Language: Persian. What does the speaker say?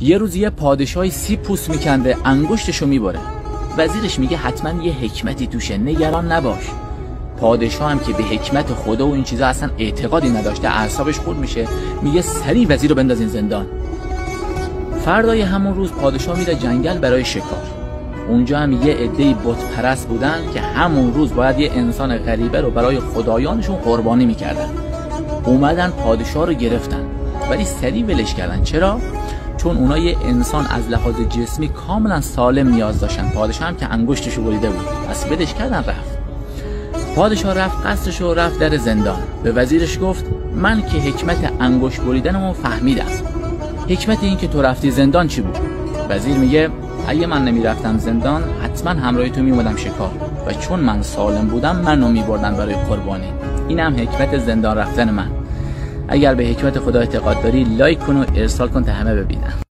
یه روز یه پادشاهی سیب پوست میکنده، انگشتشو میبره. وزیرش میگه حتما یه حکمتی توشه، نگران نباش. پادشاه هم که به حکمت خدا و این چیزا اصلا اعتقادی نداشته، اعصابش خورد میشه، میگه سریع وزیر رو بندازین زندان. فردای همون روز پادشاه میره جنگل برای شکار. اونجا هم یه عده‌ای بت پرست بودن که همون روز باید یه انسان غریبه رو برای خدایانشون قربانی میکردن. اومدن پادشاه رو گرفتن، ولی سریع ولش کردن. چرا؟ چون اونا یه انسان از لحاظ جسمی کاملا سالم نیاز داشتن. پادشاه هم که انگشتشو بریده بود، پس ولش کردن رفت. پادشاه رفت قصرشو، رفت در زندان. به وزیرش گفت من که حکمت انگشت بریدنمو فهمیدم، حکمت این که تو رفتی زندان چی بود؟ وزیر میگه اگه من نمیرفتم زندان حتما همراه تو میومدم شکار و چون من سالم بودم منو میبردن برای قربانی. اینم حکمت زندان رفتن من. اگر به حکمت خدا اعتقاد داری لایک کن و ارسال کن تا همه ببینن.